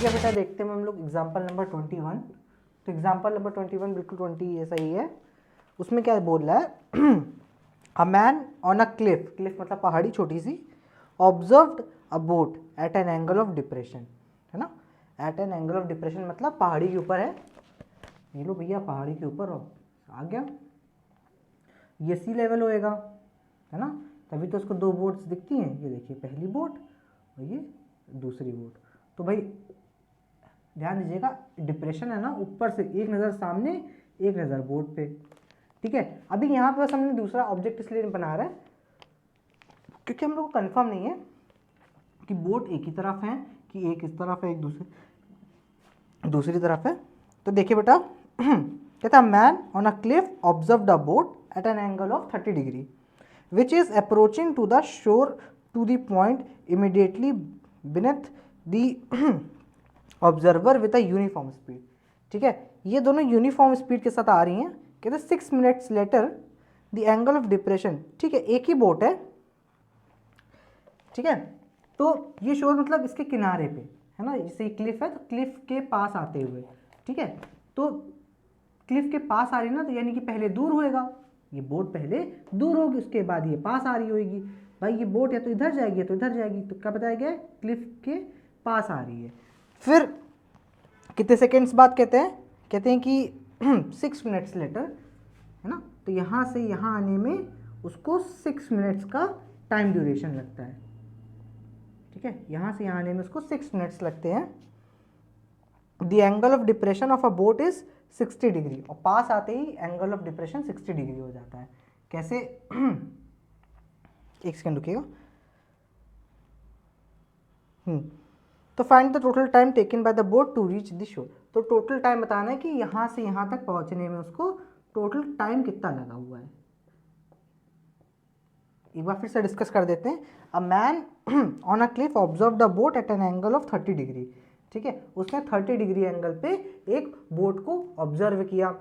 ठीक है बेटा, देखते हैं हम लोग एग्जाम्पल नंबर 21। तो एग्जाम्पल नंबर 21 बिल्कुल 20 ऐसा ही है। उसमें क्या बोल रहा है, a man on a cliff, cliff मतलब पहाड़ी छोटी सी, observed a boat at an angle of depression, है ना। At an angle of depression मतलब पहाड़ी के ऊपर है, ये लो भैया पहाड़ी के ऊपर आ गया, ये सी लेवल होएगा, है ना। तभी तो उसको दो बोट्स दिखती हैं, ये देखिए पहली बोट और ये दूसरी बोट। तो भाई ध्यान दीजिएगा, डिप्रेशन है ना, ऊपर से एक नज़र सामने एक नज़र बोट पे, ठीक है। अभी यहाँ पे बस हमने दूसरा ऑब्जेक्ट इसलिए बना रहा है क्योंकि हम लोग को कंफर्म नहीं है कि बोट एक ही तरफ है कि एक इस तरफ है, एक दूसरी तरफ है। तो देखिए बेटा, कहता है man on a cliff observed a boat at an angle of 30 degree which is approaching to the shore to the point immediately beneath the observer with a uniform speed. ठीक है, ये दोनों यूनिफॉर्म स्पीड के साथ आ रही हैं। कहते हैं 6 minutes later the angle of depression, ठीक है, एक ही बोट है, ठीक है। तो ये शोर मतलब इसके किनारे पे है ना, जैसे क्लिफ है तो क्लिफ के पास आते हुए, ठीक है। तो क्लिफ के पास आ रही ना, तो यानी कि पहले दूर होएगा, ये बोट पहले दूर होगी, उसके बाद ये पास आ रही होगी। भाई ये बोट या तो इधर जाएगी या तो इधर जाएगी, तो क्या बताया गया, क्लिफ के पास आ रही है। फिर कितने सेकेंड्स बाद कहते हैं कि 6 मिनट्स लेटर, है ना। तो यहाँ से यहाँ आने में उसको 6 मिनट्स का टाइम ड्यूरेशन लगता है, ठीक है। यहाँ से यहाँ आने में उसको 6 मिनट्स लगते हैं। The angle of depression of a boat is 60 degree, और पास आते ही एंगल ऑफ डिप्रेशन 60 डिग्री हो जाता है। कैसे, एक सेकेंड रुकिएगा। तो find the total time taken by the boat to reach the shore. तो टोटल टाइम बताना है कि यहाँ से यहाँ तक पहुँचने में उसको टोटल टाइम कितना लगा हुआ है। एक बार फिर से डिस्कस कर देते हैं। A man on a cliff observe the boat at an angle of 30 degree, ठीक है। उसने 30 डिग्री एंगल पे एक बोट को ऑब्जर्व किया।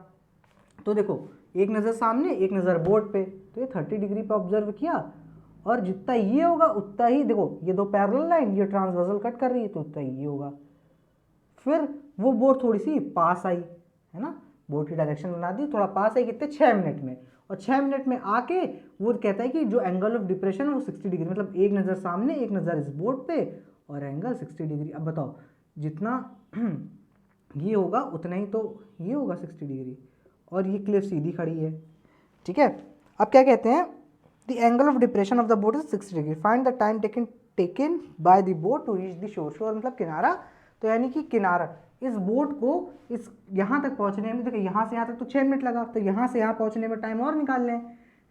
तो देखो, एक नज़र सामने एक नज़र बोट पे, तो ये 30 डिग्री पे ऑब्जर्व किया, और जितना ये होगा उतना ही, देखो ये दो पैरेलल लाइन, ये ट्रांसवर्सल कट कर रही है, तो उतना ही ये होगा। फिर वो बोट थोड़ी सी पास आई, है ना, बोट की डायरेक्शन बना दी, थोड़ा पास आई, कितने 6 मिनट में, और 6 मिनट में आके वो कहता है कि जो एंगल ऑफ डिप्रेशन है वो 60 डिग्री, मतलब एक नज़र सामने एक नज़र इस बोट पे, और एंगल 60 डिग्री। अब बताओ, जितना ये होगा उतना ही तो ये होगा 60 डिग्री, और ये क्लिफ सीधी खड़ी है, ठीक है। अब क्या कहते हैं, the angle of depression of the boat is 60 degree, find the time taken by the boat to reach the shore. Shore मतलब किनारा, तो यानी कि किनारा, इस बोट को इस यहाँ तक पहुँचने में, देखो यहाँ से यहाँ तक तो 6 मिनट लगा, तो यहाँ से यहाँ पहुँचने में टाइम और निकाल लें,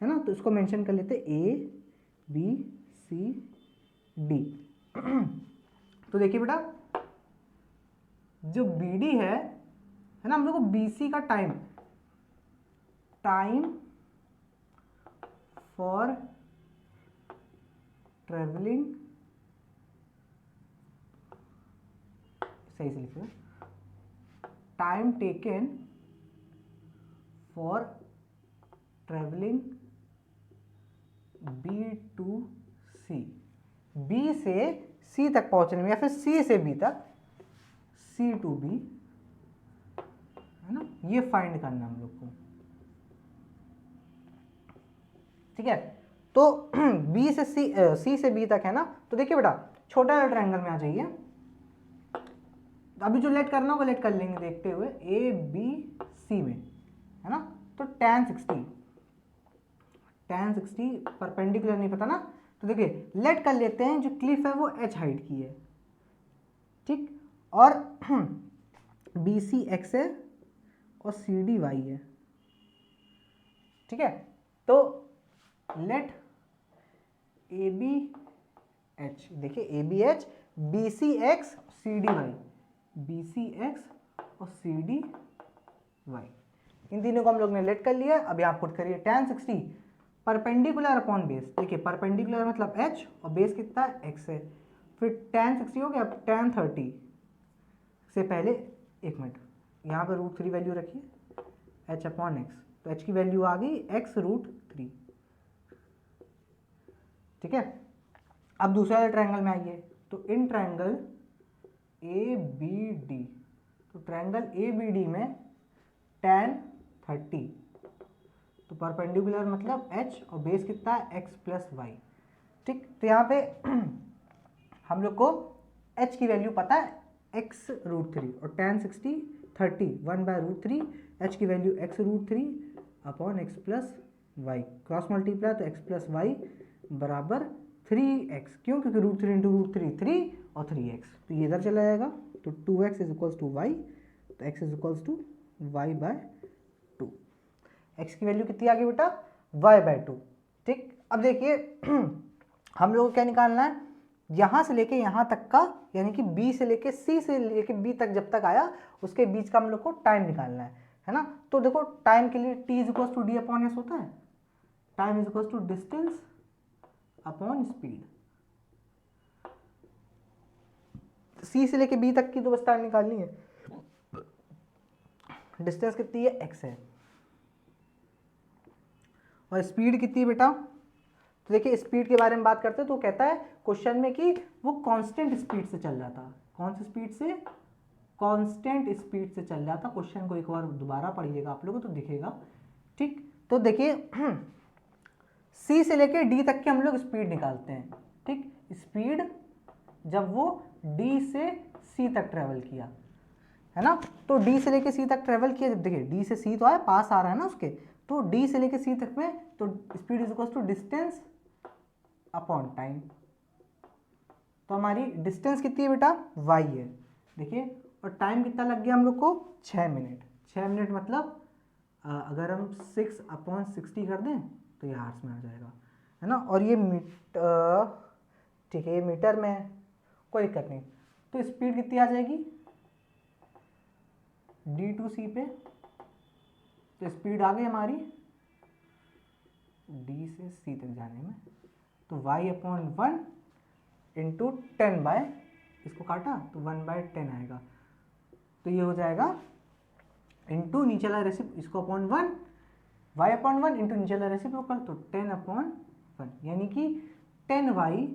है ना। तो इसको मेंशन कर लेते A B C D। तो देखिए बेटा, जो BD है ना, हम लोग को BC का टाइम फॉर ट्रेवलिंग, सही से लिखिए, time taken for travelling B to C, B से C तक पहुंचने में, या फिर C से B तक, C to B, है ना, ये फाइंड करना हम लोग को, ठीक है। तो B से C से B तक है ना। तो देखिए बेटा, छोटा ट्रायंगल में आ जाइए, अभी जो लेट करना होगा लेट कर लेंगे देखते हुए, A B C में, है ना। तो tan 60 परपेंडिकुलर नहीं पता ना, तो देखिए लेट कर लेते हैं, जो क्लिफ है वो h हाइट की है, ठीक, और BC x है और CD y है, ठीक है। तो लेट AB h, देखिए AB h, BC x CD y, BC x और CD y, इन तीनों को हम लोग ने लेट कर लिया। अब यहाँ पुट करिए tan 60 परपेंडिकुलर अपॉन बेस, देखिए परपेंडिकुलर मतलब h और बेस कितना है x है, फिर tan 60 हो गया। अब tan 30 से पहले एक मिनट, यहाँ पर √3 वैल्यू रखिए, h अपॉन एक्स, तो h की वैल्यू आ गई x√3, ठीक है। अब दूसरे ट्रायंगल में आइए, तो in triangle A B D, तो ट्रायंगल ए बी डी में tan 30, तो परपेंडिकुलर मतलब h और बेस कितना है x प्लस वाई। ठीक, तो यहाँ पे हम लोग को h की वैल्यू पता है x√3 और tan 60 30 1/√3, h की value x√3 upon x plus y, cross multiply तो x प्लस वाई बराबर 3x, क्यों, क्योंकि √3 इंटू √3 3 और 3x, तो ये इधर चला जाएगा, तो 2x is equals to y, तो x is equals to y by 2। x की वैल्यू कितनी आ गई बेटा, y बाय 2। ठीक, अब देखिए हम लोग को क्या निकालना है, यहाँ से लेके यहाँ तक का, यानी कि b से लेके c से लेके b तक जब तक आया उसके बीच का हम लोग को टाइम निकालना है ना। तो देखो टाइम के लिए t is equals to D upon S होता है, time is equals to distance upon speed. c से लेके b तक की तो बस टाइम निकालनी है, डिस्टेंस कितनी है x है, और स्पीड कितनी है बेटा, तो देखिए स्पीड के बारे में बात करते हैं तो कहता है क्वेश्चन में कि वो कांस्टेंट स्पीड से चल रहा था, कौन सी स्पीड से, कांस्टेंट स्पीड से चल रहा था। क्वेश्चन को एक बार दोबारा पढ़िएगा आप लोगों तो दिखेगा। ठीक, तो देखिए सी से लेके डी तक की हम लोग स्पीड निकालते हैं। ठीक, स्पीड जब वो डी से सी तक ट्रेवल किया है ना, तो डी से लेके सी तक ट्रेवल किया, जब देखिए डी से सी तो आया, पास आ रहा है ना उसके, तो डी से लेके सी तक में, तो speed is equal to distance upon time. तो हमारी डिस्टेंस कितनी है बेटा, y है, देखिए, और टाइम कितना लग गया हम लोग को, 6 मिनट। 6 मिनट मतलब अगर हम 6/60 कर दें तो ये आवर्स में आ जाएगा, है ना, और ये ठीक है, ये मीटर में है, कोई दिक्कत नहीं। तो स्पीड कितनी आ जाएगी d टू सी पे, तो स्पीड आ गई हमारी d से c तक जाने में, तो y/1 इंटू 10 इसको काटा तो 1/10 आएगा, तो ये हो जाएगा इंटू नीचे वाला रेसिप इसको अपॉन 1, y/1 इंटू नीचे वाला रेसिप्रोकल, तो 10/1, यानी कि 10y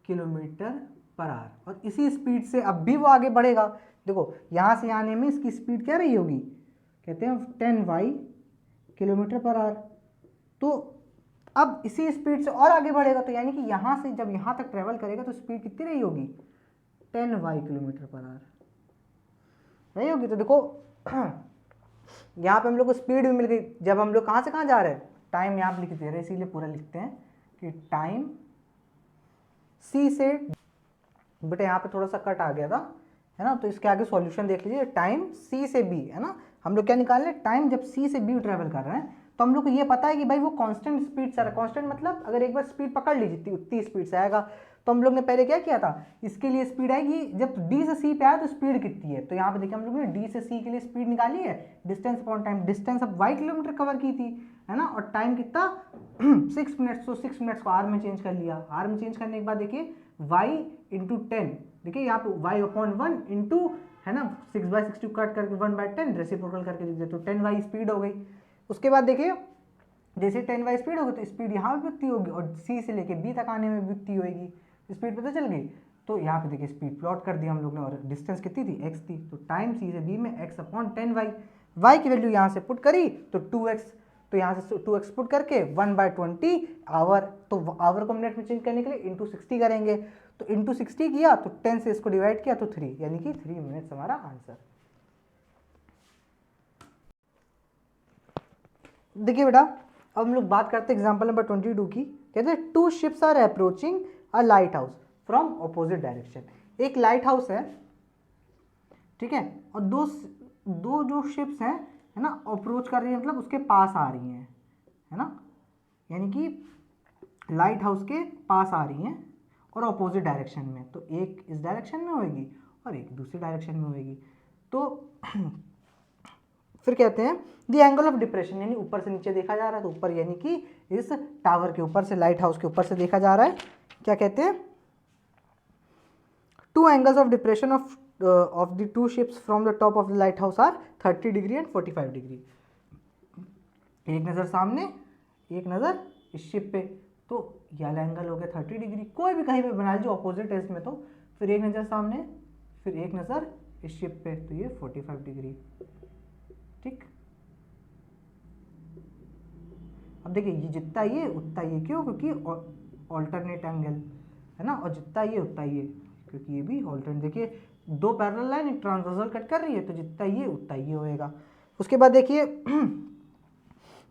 किलोमीटर पर आवर। और इसी स्पीड से अब भी वो आगे बढ़ेगा। देखो यहाँ से आने में इसकी स्पीड क्या रही होगी, कहते हैं 10y किलोमीटर पर आवर, तो अब इसी स्पीड से और आगे बढ़ेगा, तो यानी कि यहाँ से जब यहाँ तक ट्रेवल करेगा तो स्पीड कितनी रही होगी, 10y किलोमीटर पर आवर रही होगी। तो देखो यहाँ पे हम लोग को स्पीड भी मिल गई। जब हम लोग कहाँ से कहाँ जा रहे हैं, टाइम यहाँ पे लिख दे रहे हैं, इसीलिए पूरा लिखते हैं कि टाइम सी से, बेटा यहाँ पे थोड़ा सा कट आ गया था, है ना, तो इसके आगे सॉल्यूशन देख लीजिए। टाइम सी से बी, है ना, हम लोग क्या निकाल रहे हैं, टाइम जब सी से बी ट्रेवल कर रहे हैं, तो हम लोग को ये पता है कि भाई वो कांस्टेंट स्पीड से, कांस्टेंट मतलब अगर एक बार स्पीड पकड़ ली जितनी उतनी स्पीड से आएगा। तो हम लोग ने पहले क्या किया था, इसके लिए स्पीड आएगी जब डी से सी पे आया तो स्पीड कितनी है, तो यहाँ पे देखिए हम लोग ने डी से सी के लिए स्पीड निकाली है, डिस्टेंस अपॉन टाइम, डिस्टेंस अब वाई किलोमीटर कवर की थी, है ना, और टाइम कितना 6 मिनट्स, तो 6 मिनट्स को आर में चेंज कर लिया। आर में चेंज करने के बाद देखिए वाई इंटू 10, देखिए यहाँ पे y/1 इंटू, है ना, 6/60 कट करके 1/10 रेसिप्रोकल करके लिख दे, तो 10y स्पीड हो गई। उसके बाद देखिए जैसे 10y स्पीड होगी तो स्पीड यहाँ पे भी होगी और सी से लेके बी तक आने में भी होगी, स्पीड पता चल गई। तो यहाँ पे देखिए स्पीड प्लॉट कर दिया हम लोग ने, और डिस्टेंस कितनी थी, x थी, तो टाइम सी से बी में x/10y, y की वैल्यू यहाँ से पुट करी तो 2x, तो यहाँ से 2x पुट करके 1/20 आवर, तो आवर को मिनट में चेंज करने के लिए इंटू 60 करेंगे, तो इंटू 60 किया तो 10 से इसको डिवाइड किया तो 3, यानी कि 3 मिनट्स हमारा आंसर। देखिए बेटा अब हम लोग बात करते हैं एग्जाम्पल नंबर 22 की। कहते हैं 2 ships are approaching a lighthouse from opposite direction. एक लाइट हाउस है, ठीक है, और दो जो शिप्स हैं, है ना, अप्रोच कर रही है, मतलब उसके पास आ रही हैं, है ना, यानी कि लाइट हाउस के पास आ रही हैं और अपोजिट डायरेक्शन में, तो एक इस डायरेक्शन में होगी और एक दूसरी डायरेक्शन में होगी। तो फिर कहते हैं द एंगल ऑफ डिप्रेशन, यानी ऊपर से नीचे देखा जा रहा है, तो ऊपर यानी कि इस टावर के ऊपर से, लाइट हाउस के ऊपर से देखा जा रहा है। क्या कहते हैं, 2 angles of depression of the 2 ships from the top of the lighthouse are 30 degree and 45 degree. एक नज़र सामने, एक नज़र इस शिप पे, तो ये वाला एंगल हो गया 30 डिग्री। कोई भी कहीं पे बना लीजिए अपोजिट है इसमें, तो फिर एक नज़र सामने, फिर एक नज़र इस शिप पे, तो ये 45 डिग्री। ठीक, अब देखिए ये जितना ये उतना ये, क्यों? क्योंकि ऑल्टरनेट एंगल है ना, और जितना ये उतना ये, क्योंकि ये भी ऑल्टरनेट। देखिए दो पैरेलल लाइन एक ट्रांसवर्सल कट कर रही है, तो जितना ये उतना ये होएगा। उसके बाद देखिए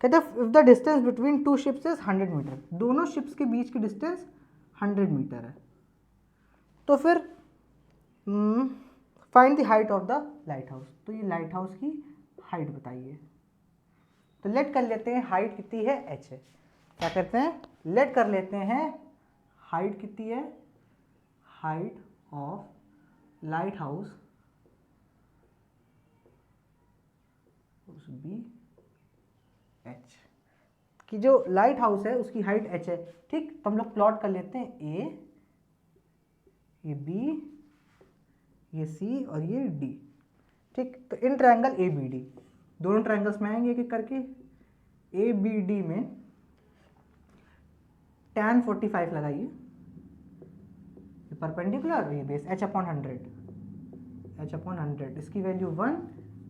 कहते हैं if the distance between two ships is 100 meter, दोनों शिप्स के बीच की डिस्टेंस 100 मीटर है, तो फिर find the height of the lighthouse. तो ये लाइट हाउस की हाइट बताइए। तो लेट कर लेते हैं हाइट कितनी है, h है। क्या करते हैं, लेट कर लेते हैं हाइट कितनी है, height of lighthouse be h, कि जो लाइट हाउस है उसकी हाइट h है। ठीक, तो हम लोग प्लॉट कर लेते हैं a, ये b, ये c और ये d। ठीक, तो in triangle A B D, दोनों ट्रायंगल्स में आएंगे एक एक करके। ए बी डी में tan 45 लगाइए, ये परपेंडिकुलर, ये बेस h/100, h/100, इसकी वैल्यू 1,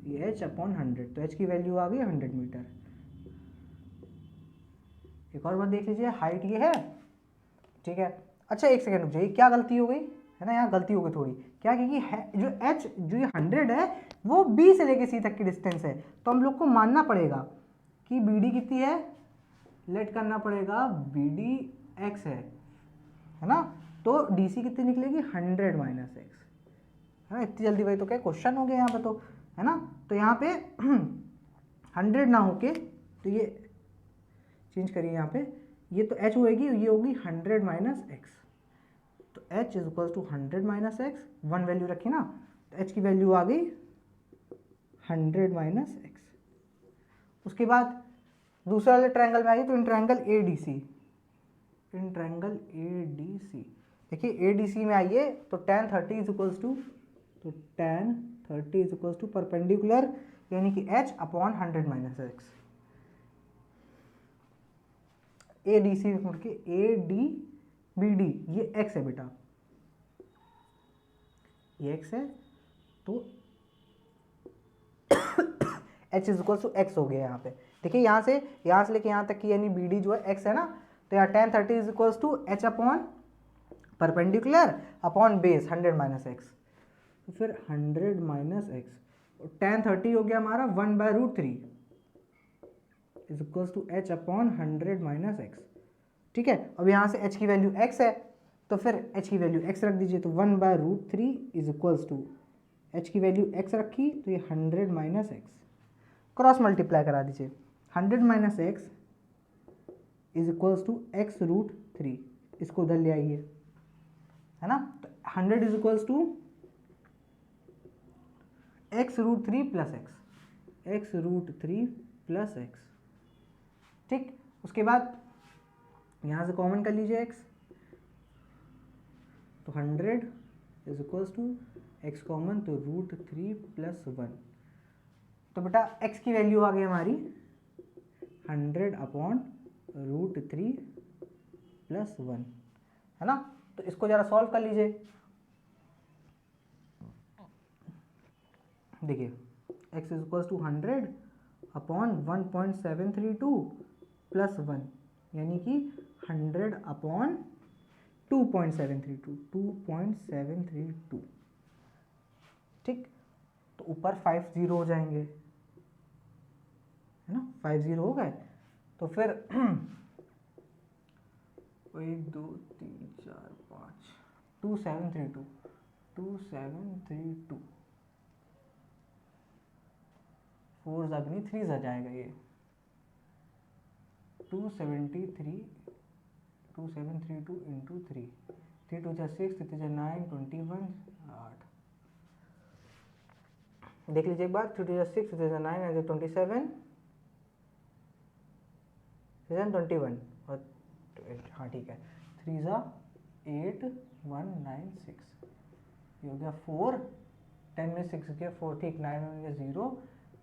ये h/100, तो h की वैल्यू आ गई 100 मीटर। एक और बात देख लीजिए, हाइट ये है, ठीक है। अच्छा एक सेकंड रुक जाइए, क्या गलती हो गई है ना, यहाँ गलती हो गई थोड़ी। क्या, क्योंकि जो h जो ये 100 है वो b से लेके c तक की डिस्टेंस है, तो हम लोग को मानना पड़ेगा कि bd कितनी है, लेट करना पड़ेगा bd x है ना, तो dc कितनी निकलेगी 100 माइनस एक्स, है ना। इतनी जल्दी वही तो क्या क्वेश्चन हो गया यहाँ पे, तो है ना। तो यहाँ पे 100 ना होके, तो ये चेंज करिए यहाँ पे, ये तो h होएगी, ये होगी 100 माइनस एक्स, तो h is equal to 100 minus x, 1 value रखी ना, तो h की वैल्यू आ गई 100 माइनस एक्स। उसके बाद दूसरे वाले ट्रायंगल में आइए, तो in triangle A D C, in triangle A D C, देखिए ए डी सी में आइए, तो tan 30 इज इक्वल्स टू, तो tan 30 is equals to perpendicular, यानी कि h/100 minus x. A D C मुड़ के ए डी बी डी, ये x है बेटा, ये x है, तो h is equal to x हो गया यहाँ पे। देखिए यहाँ से लेके यहाँ तक की यानी बी डी जो है x है ना, तो यहाँ tan 30 is equal to h upon perpendicular upon base 100 minus x, तो फिर 100 माइनस एक्स, tan 30 हो गया हमारा 1/√3 is equal to h upon 100 minus x. ठीक है, अब यहाँ से h की वैल्यू x है, तो फिर h की वैल्यू x रख दीजिए, तो 1/√3 इज इक्वल्स टू h की वैल्यू x रखी, तो ये 100 माइनस एक्स, क्रॉस मल्टीप्लाई करा दीजिए, 100 minus x is equals to x√3, इसको उधर ले आइए, है ना। तो 100 is equals to x√3 plus x plus x। ठीक, उसके बाद यहाँ से कॉमन कर लीजिए x, तो 100 is equals to x common, तो √3 प्लस 1, तो बेटा x की वैल्यू आ गई हमारी 100 अपॉन √3 प्लस 1, है ना। तो इसको जरा सॉल्व कर लीजिए, देखिए x is equals to 100 upon 1.732 plus 1, यानी कि 100 अपॉन 2.732। ठीक, तो ऊपर 5 0 हो जाएंगे, है ना, 5 0 हो गए, तो फिर 1 2 3 4 5 2732 4 अग्नि 3 आ जाएगा, ये 2732 इंटू 3, 3 2 6 3 3 9 21 8, देख लीजिए एक बार, 3 2 6 3 3 9 27 21 और हाँ ठीक है, 3 8 1 9 6, ये हो गया 4, 10 में 6 गया 4, ठीक, 9 में गया 0,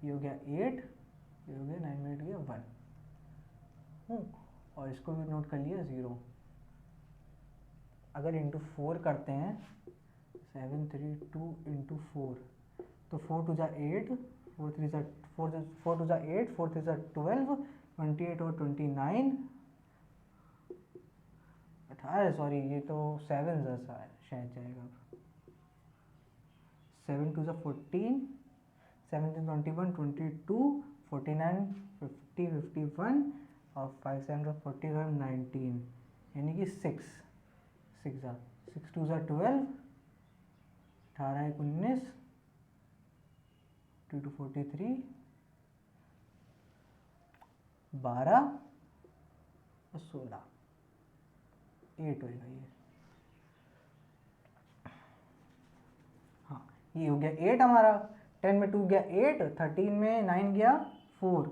ये हो गया 8, ये हो गया 9 में गया 1, और इसको भी नोट कर लिया 0। अगर इंटू 4 करते हैं 732 इंटू 4, तो 4 टू जा 8, 4 3 जा 4 टू जा 8, 4 3 जा 12, 28 और 29, 18, सॉरी ये तो 7 जैसा है शायद जाएगा। 7 टू जा 14, 17 21 22 49 50 51 और 5 7 45 19, यानी कि 6 टू जा 12, 18 19, 2 टू 43, 12 और 16, 8 होएगा ये। हाँ ये हो गया 8 हमारा। 10 में 2 गया 8, 13 में 9 गया 4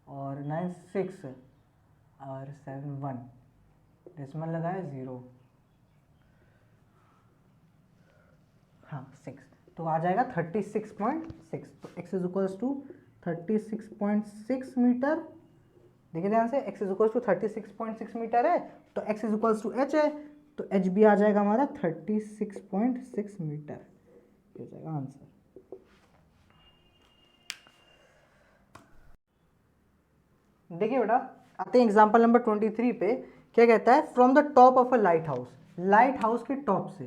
और 9 6 और 7 1, डेसिमल लगाया 0, हाँ 6, तो आ जाएगा 36.6। तो x is equals to 36.6 meter. देखिए ध्यान से, x is equals to 36.6 meter है, तो x is equals to h है, तो h भी आ जाएगा हमारा 36.6 मीटर, ये हो जाएगा आंसर। देखिए बेटा, आते हैं एग्जाम्पल नंबर 23 पे। क्या कहता है, from the top of a light house, light house के टॉप से,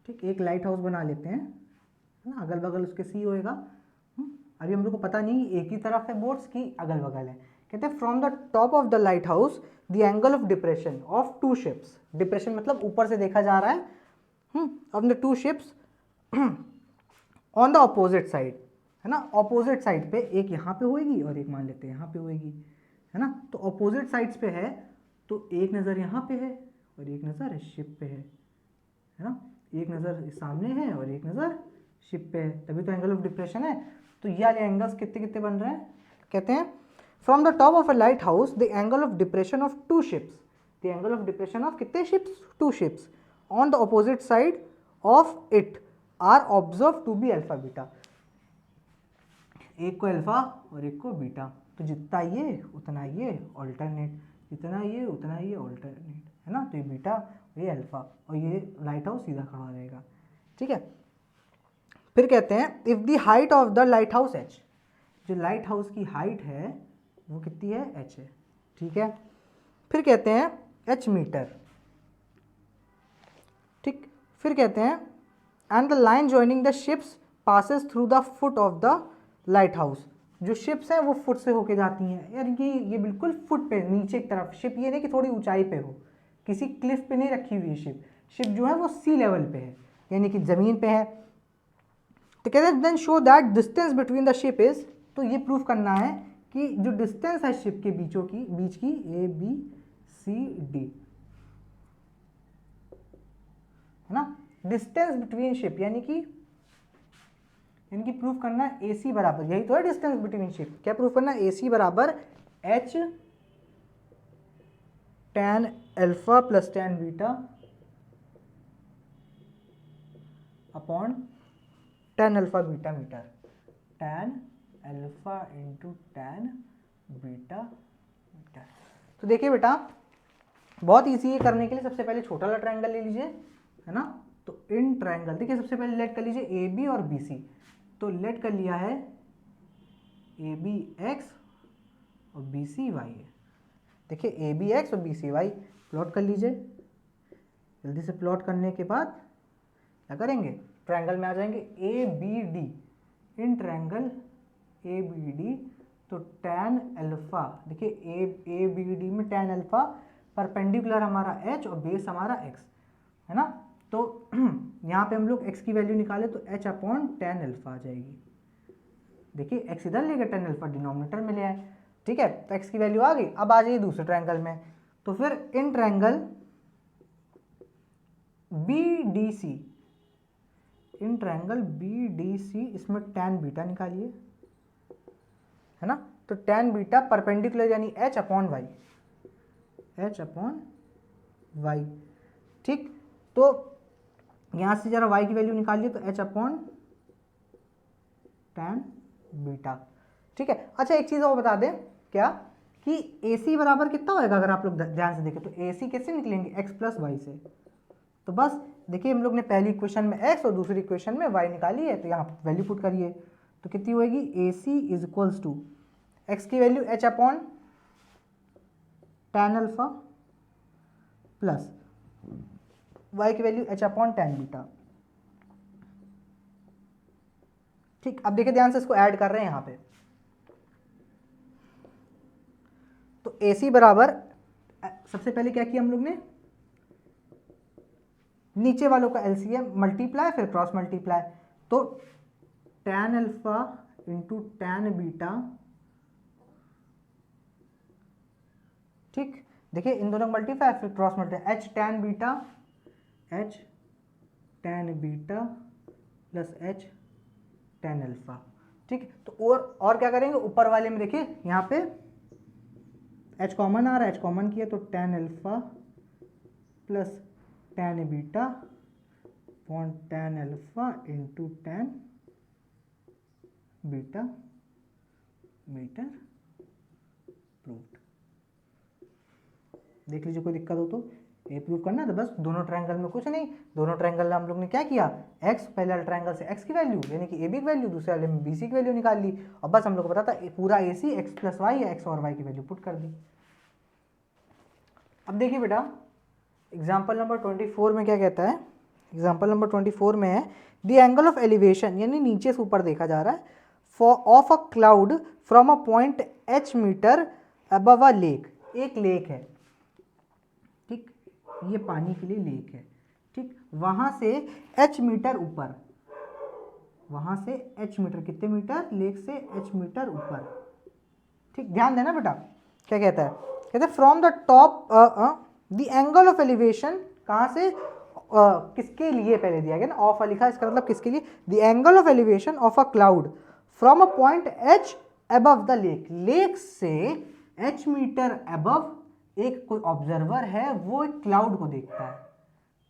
ठीक, एक लाइट हाउस बना लेते हैं, है ना, अगल बगल उसके सी होएगा। अभी हम लोग को पता नहीं एक ही तरफ है बोर्ड्स की अगल बगल है। कहते हैं from the top of the lighthouse the angle of depression of two ships, depression मतलब ऊपर से देखा जा रहा है, of the two ships on the opposite side, है ना, अपोजिट साइड पे, एक यहाँ पे होएगी और एक मान लेते हैं यहाँ पे होएगी, है ना। तो अपोजिट साइड्स पे है, तो एक नज़र यहाँ पे है और एक नज़र शिप पे है ना, एक नज़र सामने है और एक नज़र शिप पे है, तभी तो एंगल ऑफ डिप्रेशन है। तो ये वाले एंगल्स कितने कितने बन रहे हैं, कहते हैं from the top of a lighthouse the angle of depression of two ships, the angle of depression of कितने ships, two ships, on the opposite side of it are observe to be alpha beta, एक को alpha और एक को beta, तो जितना ये उतना ये ऑल्टरनेट, जितना ये उतना ये ऑल्टरनेट, है ना। तो ये बीटा, ये अल्फा और ये लाइट हाउस सीधा खड़ा रहेगा, ठीक है। फिर कहते हैं if the height of the light house h, जो लाइट हाउस की हाइट है वो कितनी है, h है, ठीक है। फिर कहते हैं h मीटर, ठीक। फिर कहते हैं and the line joining the ships passes through the foot of the light house, जो शिप्स हैं वो फुट से होके जाती हैं, यानी कि ये बिल्कुल फुट पे नीचे की तरफ शिप, ये नहीं कि थोड़ी ऊंचाई पे हो, किसी क्लिफ पे नहीं रखी हुई है शिप, शिप जो है वो सी लेवल पे है, यानी कि ज़मीन पे है। तो कहते हैं then show that distance between the ship is, तो ये प्रूफ करना है कि जो डिस्टेंस है शिप के बीच की ए बी सी डी, है ना, डिस्टेंस बिटवीन शिप, यानी कि प्रूफ करना है ए सी बराबर, यही तो है डिस्टेंस बिटवीन शिप, क्या प्रूफ करना है, ए सी बराबर H tan alpha plus tan beta upon tan alpha beta meter, tan alpha into tan beta meter. तो देखिए बेटा, बहुत इजी है करने के लिए, सबसे पहले छोटा वाला ट्रायंगल ले लीजिए, है ना। तो इन ट्रायंगल देखिए, सबसे पहले लेट कर लीजिए ए बी और बी सी, तो लेट कर लिया है ए बी एक्स और बी सी वाई है। देखिए ए बी एक्स और बी सी वाई प्लॉट कर लीजिए, जल्दी से प्लॉट करने के बाद क्या करेंगे, ट्रायंगल में आ जाएंगे A B D, in triangle A B D, तो tan अल्फा, देखिए ए बी डी में tan अल्फा परपेंडिकुलर हमारा h और बेस हमारा x, है ना। तो यहाँ पे हम लोग x की वैल्यू निकाले तो h अपॉन tan अल्फा आ जाएगी, देखिए x इधर ले गए, tan अल्फा डिनोमिनेटर में ले आए, ठीक है। तो x की वैल्यू आ गई। अब आ जाइए दूसरे ट्रायंगल में, तो फिर in triangle B D C, in triangle B D C, इसमें tan बीटा निकालिए, है ना। तो tan बीटा परपेंडिकुलर यानी h upon y, h upon y, ठीक। तो यहाँ से जरा y की वैल्यू निकालिए, तो h अपॉन tan बीटा, ठीक है। अच्छा एक चीज़ और बता दें क्या, कि AC बराबर कितना होएगा, अगर आप लोग ध्यान से देखें तो AC कैसे निकलेंगे, x प्लस वाई से, तो बस देखिए हम लोग ने पहली इक्वेशन में x और दूसरी इक्वेशन में y निकाली है, तो यहाँ वैल्यू पुट करिए तो कितनी होएगी, AC is equals to x की value h upon tan alpha plus y की value h upon tan beta. ठीक, अब देखिए ध्यान से इसको ऐड कर रहे हैं यहाँ पे, तो AC बराबर, सबसे पहले क्या किया हम लोग ने, नीचे वालों का LCM मल्टीप्लाई फिर क्रॉस मल्टीप्लाई, तो tan alpha into tan beta. ठीक, देखिए इन दोनों मल्टीप्लाई फिर cross multiply, h tan beta plus h tan alpha. ठीक, तो और क्या करेंगे, ऊपर वाले में देखिए यहाँ पे h कॉमन आ रहा है, h कॉमन किया तो tan alpha plus tan beta upon tan alpha into tan beta meter proved. देख लीजिए कोई दिक्कत हो तो ये प्रूव करना, तो बस दोनों ट्रायंगल में कुछ नहीं, दोनों ट्रायंगल में हम लोग ने क्या किया, x पहले वाले ट्रायंगल से x की वैल्यू यानी कि AB की वैल्यू, दूसरे वाले में BC की वैल्यू निकाल ली, और बस हम लोग को पता था पूरा AC x प्लस वाई है, x और y की वैल्यू पुट कर दी। अब देखिए बेटा एग्जाम्पल नंबर 24 में क्या कहता है, एग्जाम्पल नंबर 24 में है द एंगल ऑफ एलिवेशन, यानी नीचे से ऊपर देखा जा रहा है, for of a cloud from a point h meter above a lake. एक लेक है, ठीक, ये पानी के लिए लेक है, ठीक, वहां से h मीटर ऊपर, वहां से h मीटर, कितने मीटर, लेक से h मीटर ऊपर। ठीक, ध्यान देना बेटा, क्या कहता है, कहते हैं from the top the angle of elevation, कहाँ से, किसके लिए पहले दिया गया ना, ऑफ लिखा, इसका मतलब किसके लिए, the angle of elevation of a cloud from a point h above the lake, lake से h मीटर अबव एक कोई ऑब्जर्वर है, वो एक क्लाउड को देखता है,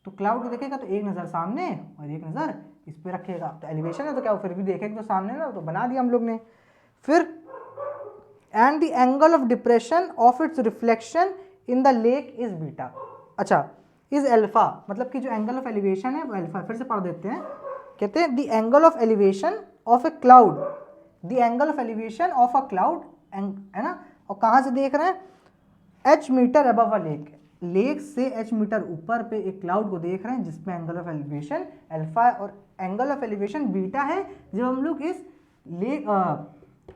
तो क्लाउड को देखेगा तो एक नज़र सामने और एक नज़र इस पे रखेगा, तो एलिवेशन है तो क्या वो फिर भी देखेगा तो सामने ना, तो बना दिया हम लोग ने। फिर and the angle of depression of its reflection in the lake is beta. अच्छा, इज अल्फा, मतलब कि जो एंगल ऑफ एलिवेशन है वो अल्फा, फिर से पढ़ देते हैं, कहते हैं the angle of elevation of a cloud, the angle of elevation of a cloud, है ना, और कहाँ से देख रहे हैं, h meter above a lake, lake से h मीटर ऊपर पे एक क्लाउड को देख रहे हैं जिसमें एंगल ऑफ एलिवेशन अल्फा और एंगल ऑफ एलिवेशन बीटा है। जब हम लोग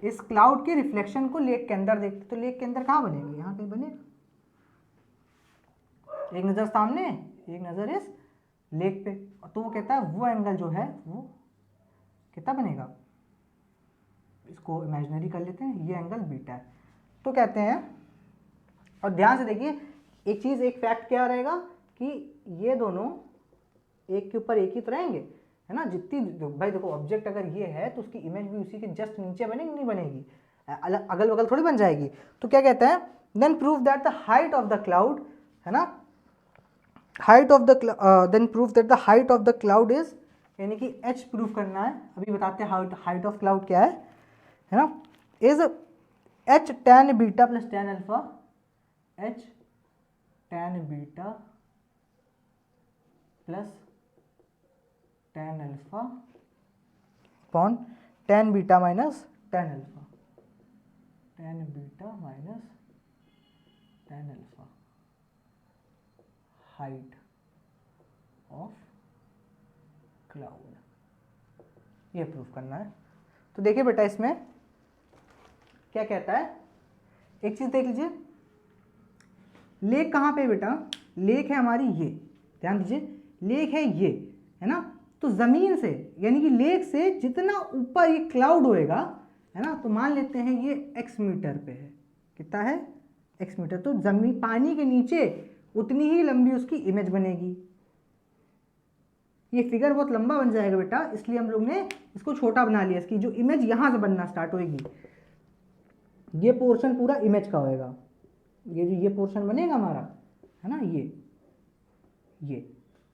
इस क्लाउड के रिफ्लेक्शन को लेक के अंदर देखते, तो लेक के अंदर कहाँ बनेगा, यहाँ कहीं बनेगा, एक नज़र सामने एक नज़र इस लेक पे, तो वो कहता है वो एंगल जो है वो कितना बनेगा, इसको इमेजिनरी कर लेते हैं, ये एंगल बीटा है, तो कहते हैं, और ध्यान से देखिए एक चीज़, एक फैक्ट क्या रहेगा कि ये दोनों एक के ऊपर एक ही तो रहेंगे, है ना, जितनी भाई देखो ऑब्जेक्ट अगर ये है तो उसकी इमेज भी उसी के जस्ट नीचे बनेगी, नहीं बनेगी, अगल बगल थोड़ी बन जाएगी। तो क्या कहते हैं, then prove that the height of the cloud, है ना, height of the then prove that the height of the cloud is, यानी कि h प्रूव करना है, अभी बताते हैं हाइट ऑफ क्लाउड क्या है ना, is h tan beta plus tan alpha, h tan beta plus tan alpha upon tan beta minus tan alpha, tan beta minus tan alpha, height of cloud, ये proof करना है। तो देखिए बेटा इसमें क्या कहता है, एक चीज देख लीजिए, लेक कहाँ पे बेटा, लेक है हमारी ये, ध्यान दीजिए, लेक है ये, है ना, तो जमीन से यानी कि लेक से जितना ऊपर ये क्लाउड होएगा, है ना, तो मान लेते हैं ये x मीटर पे है, कितना है x मीटर, तो जमीन पानी के नीचे उतनी ही लंबी उसकी इमेज बनेगी। ये फिगर बहुत लंबा बन जाएगा बेटा, इसलिए हम लोग ने इसको छोटा बना लिया, इसकी जो इमेज यहाँ से बनना स्टार्ट होएगी, ये पोर्शन पूरा इमेज का होएगा, ये जो ये पोर्शन बनेगा हमारा, है ना,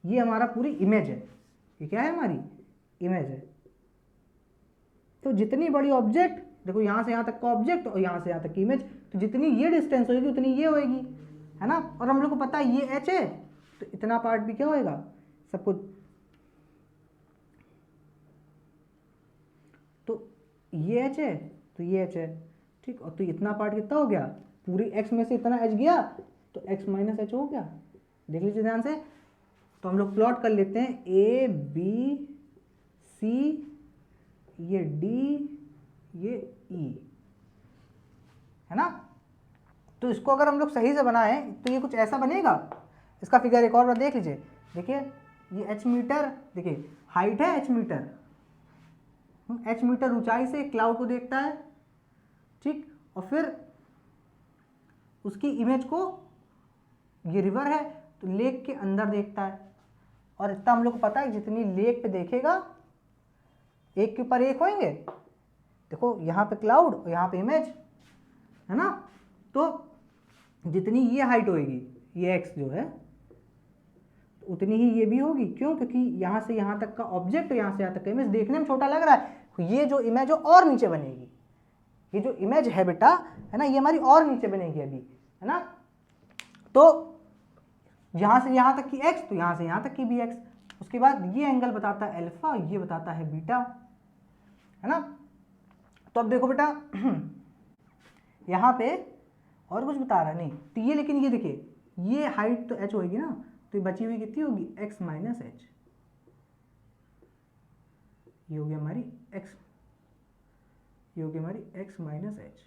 ये हमारा पूरी इमेज है, ये क्या है हमारी इमेज है। तो जितनी बड़ी ऑब्जेक्ट, देखो यहाँ से यहाँ तक का ऑब्जेक्ट और यहाँ से यहाँ तक की इमेज, तो जितनी ये डिस्टेंस होगी उतनी ये होएगी, है ना, और हम लोग को पता है ये h है, तो इतना पार्ट भी क्या होएगा सब कुछ, तो ये एच है तो ये एच है, ठीक। और तो इतना पार्ट कितना हो गया, पूरी एक्स में से इतना एच गया तो एक्स माइनस एच हो गया। देख लीजिए ध्यान से। तो हम लोग प्लॉट कर लेते हैं ए बी सी, ये डी, ये ई, है ना। तो इसको अगर हम लोग सही से बनाएं तो ये कुछ ऐसा बनेगा। इसका फिगर एक और बार देख लीजिए। देखिए ये एच मीटर, देखिए हाइट है एच मीटर, एच मीटर ऊंचाई से क्लाउड को देखता है, ठीक। और फिर उसकी इमेज को, ये रिवर है तो लेक के अंदर देखता है। और इतना हम लोग को पता है जितनी लेक पे देखेगा एक के ऊपर एक होंगे। देखो यहाँ पे क्लाउड और यहाँ पे इमेज, है ना। तो जितनी ये हाइट होगी, ये एक्स जो है, तो उतनी ही ये भी होगी। क्यों? क्योंकि यहाँ से यहाँ तक का ऑब्जेक्ट, यहाँ से यहाँ तक का इमेज देखने में छोटा लग रहा है। ये जो इमेज और नीचे बनेगी, ये जो इमेज है बेटा, है ना, ये हमारी और नीचे बनेगी अभी, है ना। तो यहाँ से यहाँ तक की एक्स, तो यहाँ से यहाँ तक की भी एक्स। उसके बाद ये एंगल बताता है अल्फा, ये बताता है बीटा, है ना। तो अब देखो बेटा यहाँ पे और कुछ बता रहा नहीं तो ये, लेकिन ये देखिए ये हाइट तो एच होगी ना, तो ये बची हुई कितनी होगी, एक्स माइनस एच। ये हो गया हमारी एक्स, ये हो गया हमारी एक्स माइनस एच,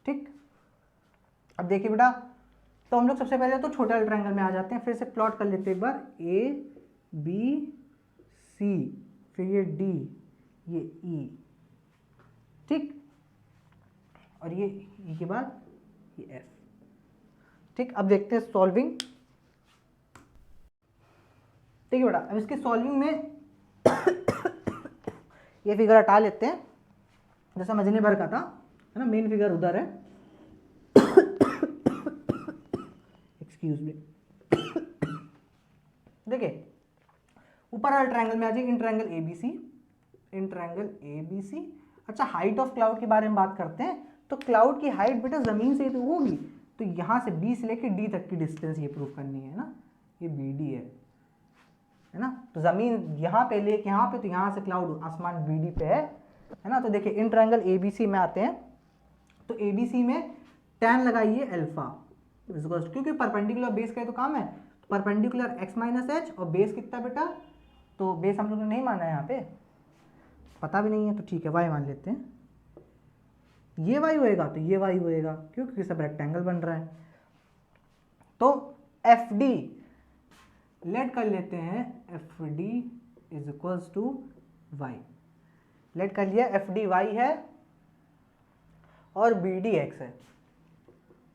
ठीक। अब देखिए बेटा, तो हम लोग सबसे पहले तो छोटे वाले ट्रायंगल में आ जाते हैं। फिर से प्लॉट कर लेते हैं एक बार, ए बी सी, फिर ये डी, ये ई, ठीक। और ये ई के बाद ये एफ, ठीक। अब देखते हैं सॉल्विंग। ठीक है बेटा, अब इसके सॉल्विंग में ये फिगर हटा लेते हैं, जैसा समझने भर का था, है ना। मेन फिगर उधर है, एक्सक्यूज मी। देखिए ऊपर वाले ट्रायंगल में आ जाइए, in triangle ABC, in triangle ABC. अच्छा, हाइट ऑफ क्लाउड के बारे में बात करते हैं। तो क्लाउड की हाइट बेटा जमीन से तो होगी, तो यहाँ से बी से लेकर डी तक की डिस्टेंस ये प्रूव करनी है ना, ये बी डी है ना। तो जमीन यहाँ पे लेके यहाँ पे, तो यहाँ से क्लाउड आसमान बी डी पे है ना। तो देखिए इन ट्रायंगल एबीसी में आते हैं, तो एबीसी में tan लगाइए अल्फा, क्योंकि परपेंडिकुलर बेस का तो काम है। तो परपेंडिकुलर x माइनस एच, और बेस कितना बेटा, तो बेस हम लोग ने नहीं माना है यहाँ पे, पता भी नहीं है, तो ठीक है y मान लेते हैं। ये y होएगा तो ये y होएगा, क्योंकि सब रेक्टेंगल बन रहा है। तो एफ डी लेट कर लेते हैं, F D is equals to y. Let कर लिया, एफ डी वाई है और बी डी एक्स है,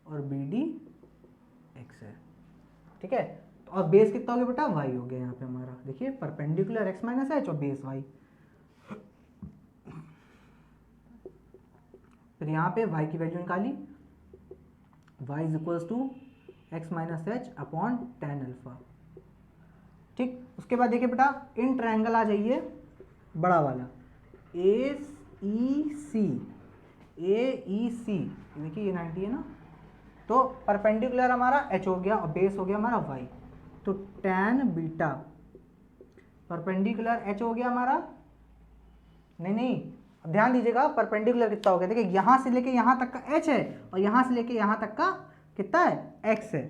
और बी डी एक्स है, ठीक है। और बेस कितना हो गया बेटा, वाई हो गया यहाँ पे हमारा। देखिए परपेंडिकुलर एक्स माइनस एच और बेस वाई। फिर यहाँ पे y की वैल्यू निकाली, y is equals to x minus H upon tan alpha, ठीक। उसके बाद देखिए बेटा, इन ट्रायंगल आ जाइए बड़ा वाला, ए ई सी, ए ई सी, देखिए ये 90 है ना। तो परपेंडिकुलर हमारा h हो गया और बेस हो गया हमारा y, तो tan बीटा परपेंडिकुलर h हो गया हमारा, नहीं अब ध्यान दीजिएगा, परपेंडिकुलर कितना हो गया, देखिए यहाँ से लेके यहाँ तक का h है और यहाँ से लेके यहाँ तक का कितना है, x है,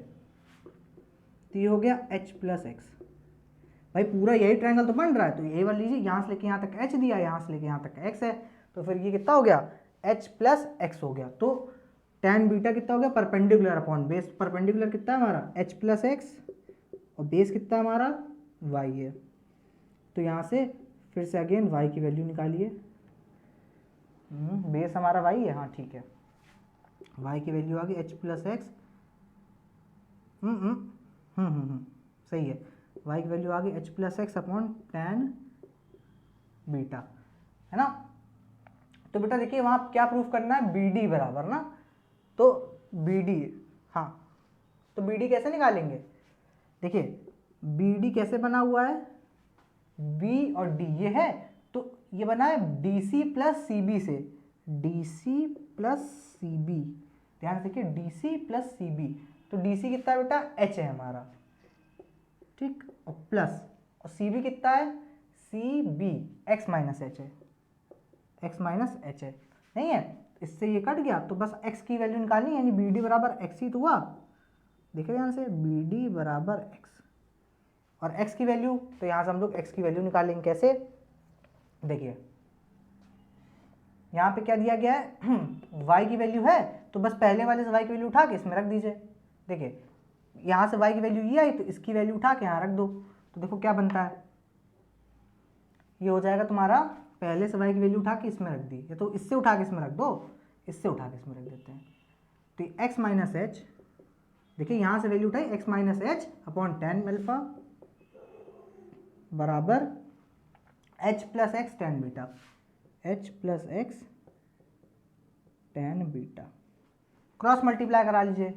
तो ये हो गया h प्लस एक्स। भाई पूरा यही ट्रायंगल तो बन रहा है, तो यही वाला लीजिए, यहाँ से लेके यहाँ तक h दिया, यहाँ से लेके यहाँ तक x है, तो फिर ये कितना हो गया, h प्लस एक्स हो गया। तो tan बीटा कितना हो गया, परपेंडिकुलर अपॉन बेस। परपेंडिकुलर कितना है हमारा, h प्लस एक्स, और बेस कितना हमारा y है। तो यहाँ से फिर से अगेन y की वैल्यू निकालिए, बेस हमारा y है, हाँ ठीक है, y की वैल्यू आ गई h प्लस एक्स, सही है, y की वैल्यू आ गई h plus x upon tan beta, है ना। तो बेटा देखिए वहाँ क्या प्रूफ करना है, बी डी बराबर ना, तो बी डी, हाँ तो बी डी कैसे निकालेंगे, देखिए बी डी कैसे बना हुआ है, बी और डी ये है, तो ये बना है D C plus C B से, D C plus C B, ध्यान से देखिए D C plus C B. तो डी सी कितना है बेटा, एच है हमारा, ठीक, और प्लस, और सी बी कितना है, C B x minus H है, एक्स माइनस एच है, नहीं है, इससे ये कट गया, तो बस x की वैल्यू निकालनी है, यानी बी डी बराबर एक्स ही तो हुआ, देखिए यहाँ से बी डी बराबर एक्स, और x की वैल्यू, तो यहाँ से हम लोग x की वैल्यू निकालेंगे कैसे, देखिए यहाँ पे क्या दिया गया है y की वैल्यू है, तो बस पहले वाले से y की वैल्यू उठा के इसमें रख दीजिए, देखिए यहाँ से y की वैल्यू ये आई, तो इसकी वैल्यू उठा के यहाँ रख दो, तो देखो क्या बनता है, ये हो जाएगा तुम्हारा, पहले से y की वैल्यू उठा के इसमें रख दी, या तो इससे उठा के इसमें रख दो, इससे उठा के इसमें रख देते हैं, तो x माइनस एच, देखिए यहाँ से वैल्यू उठाई x minus H upon tan alpha बराबर h plus x tan beta, h plus x tan beta, cross multiply करा लीजिए,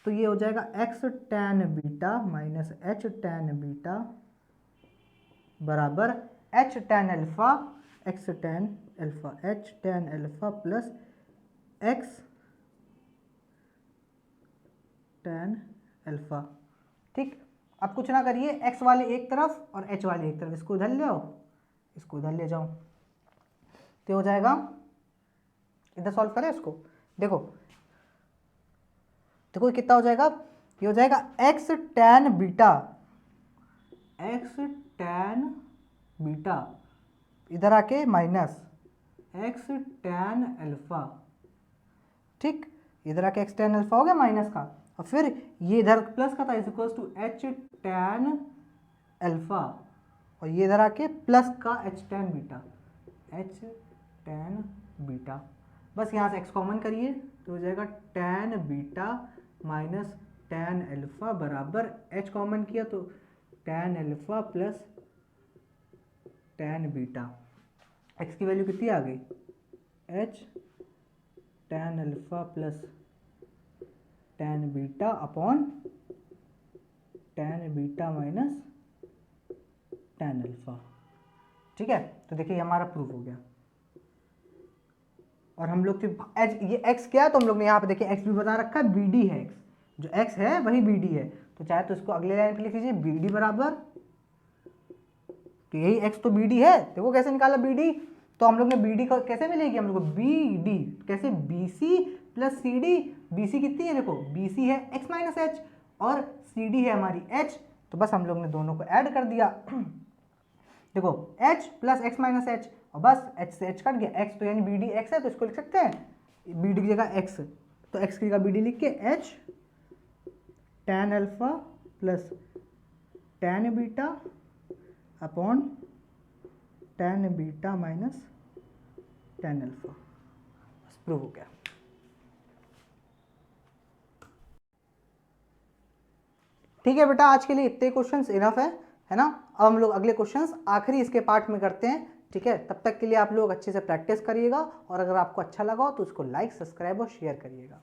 तो ये हो जाएगा x tan beta minus h tan beta बराबर h tan alpha, x tan alpha, h tan alpha plus x ten alpha, ठीक। अब कुछ ना करिए, x वाले एक तरफ और h वाले एक तरफ, इसको इधर ले आओ, इसको इधर ले जाओ, तो हो जाएगा, इधर सॉल्व करें इसको, देखो देखो कितना हो जाएगा, ये हो जाएगा x tan beta, x tan beta, इधर आके माइनस x टैन अल्फा, ठीक, इधर आके x टैन अल्फा हो गया माइनस का, और फिर ये इधर प्लस का था, is equal to h tan alpha, और ये इधर आके प्लस का h tan beta, h tan beta, बस यहाँ से x कॉमन करिए, तो हो जाएगा tan beta minus tan alpha बराबर h कॉमन किया तो tan alpha plus tan beta, x की वैल्यू कितनी आ गई, h tan alpha plus tan beta upon tan beta minus tan alpha, ठीक है। तो देखिए हमारा प्रूफ हो गया, और हम लोग ये x क्या है, तो हम लोग ने यहाँ पे देखिए x भी बता रखा है, bd है x, जो x है वही bd है, तो चाहे तो इसको अगले लाइन पे लिख लीजिए bd बराबर, तो यही x तो bd है, देखो कैसे निकाला bd, तो हम लोग ने bd को कैसे मिलेगी, हम लोग को bd कैसे, bc प्लस cd, bc कितनी है देखो, bc है x माइनस एच और cd है हमारी h, तो बस हम लोग ने दोनों को ऐड कर दिया देखो h plus x minus H, और बस h से h कट गया, x तो यानी बी डी एक्स है, तो इसको लिख सकते हैं बी डी की जगह x, तो x की जगह बी डी लिख के h tan alpha plus tan beta upon tan beta minus tan alpha, बस प्रूव हो गया। ठीक है बेटा, आज के लिए इतने क्वेश्चंस इनफ है ना। अब हम लोग अगले क्वेश्चंस आखिरी इसके पार्ट में करते हैं, ठीक है। तब तक के लिए आप लोग अच्छे से प्रैक्टिस करिएगा, और अगर आपको अच्छा लगा हो तो उसको लाइक, सब्सक्राइब और शेयर करिएगा।